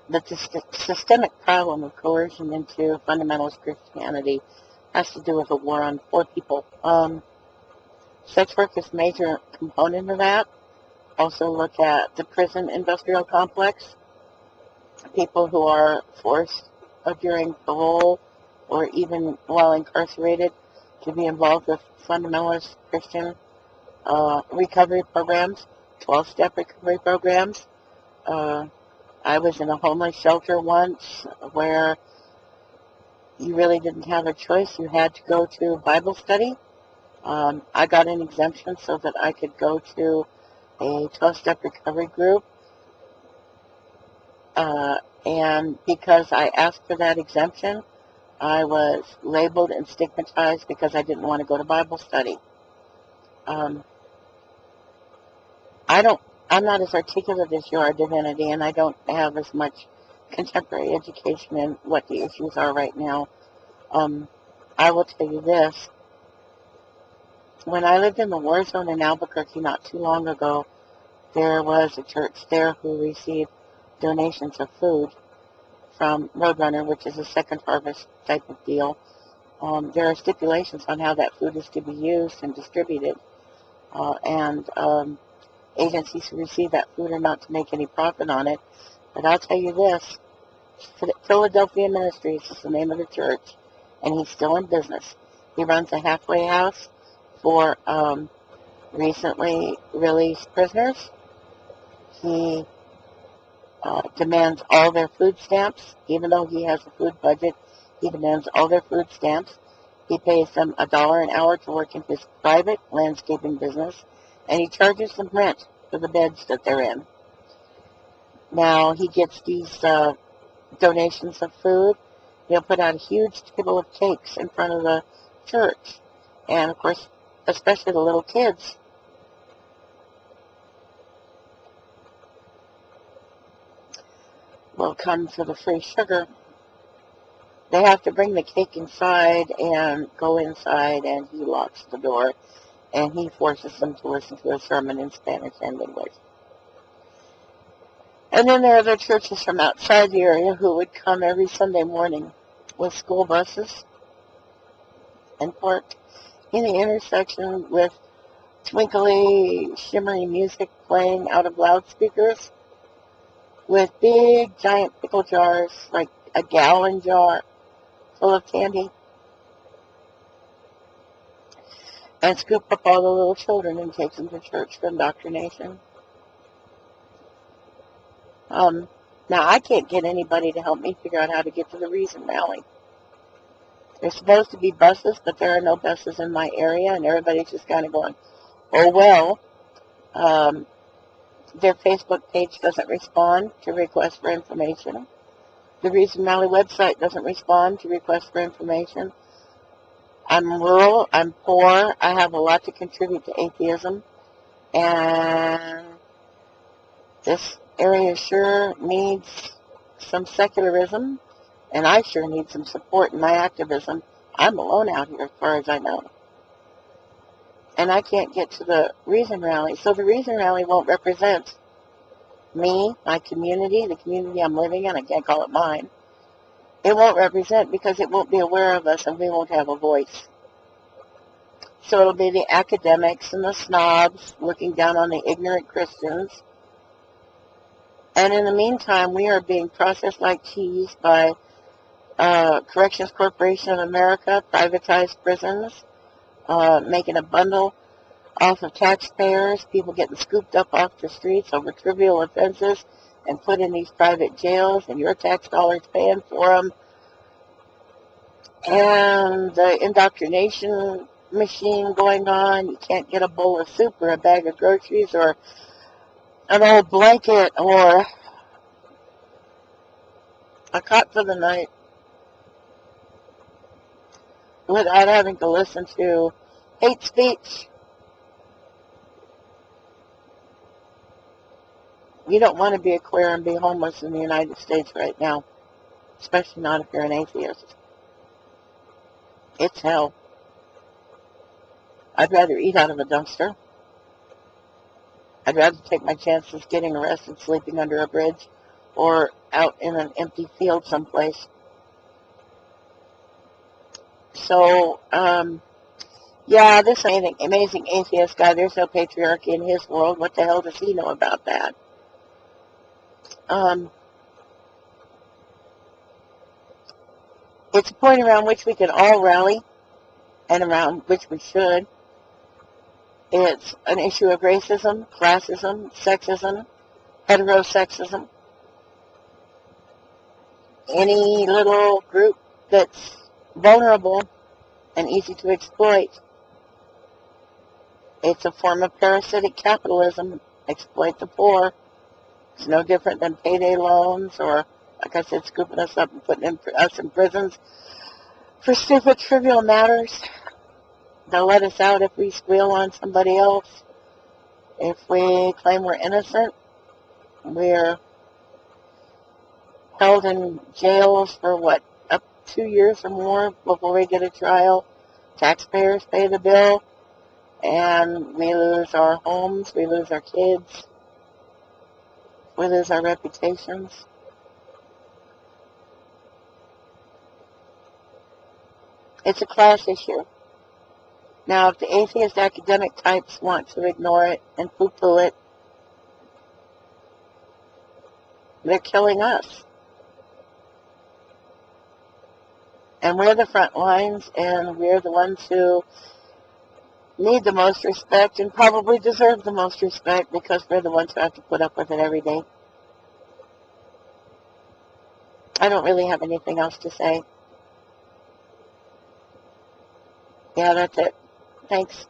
the systemic problem of coercion into fundamentalist Christianity has to do with a war on poor people. Sex work is a major component of that. Also look at the prison industrial complex. People who are forced during parole or even while incarcerated to be involved with fundamentalist Christian recovery programs, 12-step recovery programs. I was in a homeless shelter once where you really didn't have a choice. You had to go to Bible study. I got an exemption so that I could go to a 12-step recovery group. And because I asked for that exemption, I was labeled and stigmatized because I didn't want to go to Bible study. I'm not as articulate as you are, Divinity, and I don't have as much contemporary education in what the issues are right now. I will tell you this. When I lived in the war zone in Albuquerque not too long ago, there was a church there who received donations of food from Roadrunner, which is a second harvest type of deal. There are stipulations on how that food is to be used and distributed. Agencies who receive that food are not to make any profit on it. But I'll tell you this, Philadelphia Ministries is the name of the church, and he's still in business. He runs a halfway house for recently released prisoners. He demands all their food stamps. Even though he has a food budget, he demands all their food stamps. He pays them $1 an hour to work in his private landscaping business, and he charges them rent for the beds that they're in. Now, he gets these donations of food. He'll put out a huge table of cakes in front of the church. And, of course, especially the little kids, will come for the free sugar. They have to bring the cake inside and go inside, and he locks the door, and he forces them to listen to a sermon in Spanish and English. And then there are other churches from outside the area who would come every Sunday morning with school buses and park in the intersection with twinkly, shimmery music playing out of loudspeakers with big, giant pickle jars, like a gallon jar full of candy, and scoop up all the little children and take them to church for indoctrination. Now, I can't get anybody to help me figure out how to get to the Reason Rally. There's supposed to be buses, but there are no buses in my area, and everybody's just kind of going, oh, well. Their Facebook page doesn't respond to requests for information. The Reason Rally website doesn't respond to requests for information. I'm rural, I'm poor, I have a lot to contribute to atheism, and this area sure needs some secularism, and I sure need some support in my activism. I'm alone out here as far as I know. And I can't get to the Reason Rally. So the Reason Rally won't represent me, my community, the community I'm living in. I can't call it mine. It won't represent because it won't be aware of us and we won't have a voice. So it'll be the academics and the snobs looking down on the ignorant Christians. And in the meantime, we are being processed like cheese by Corrections Corporation of America, privatized prisons, making a bundle off of taxpayers, people getting scooped up off the streets over trivial offenses and put in these private jails, and your tax dollars paying for them. And the indoctrination machine going on. You can't get a bowl of soup or a bag of groceries or an old blanket or a cot for the night without having to listen to hate speech. You don't want to be a queer and be homeless in the United States right now, especially not if you're an atheist. It's hell. I'd rather eat out of a dumpster. I'd rather take my chances getting arrested sleeping under a bridge or out in an empty field someplace. So, yeah, this amazing atheist guy, there's no patriarchy in his world. What the hell does he know about that? It's a point around which we can all rally, and around which we should. It's an issue of racism, classism, sexism, heterosexism. Any little group that's vulnerable and easy to exploit. It's a form of parasitic capitalism. Exploit the poor. It's no different than payday loans or, like I said, scooping us up and putting us in prisons for stupid, trivial matters. They'll let us out if we squeal on somebody else. If we claim we're innocent, we're held in jails for, up to 2 years or more before we get a trial. Taxpayers pay the bill, and we lose our homes, we lose our kids, we lose our reputations. It's a class issue. Now, if the atheist academic types want to ignore it and poo-poo it, they're killing us. And we're the front lines, and we're the ones who need the most respect and probably deserve the most respect because we're the ones who have to put up with it every day. I don't really have anything else to say. Yeah, that's it. Thanks.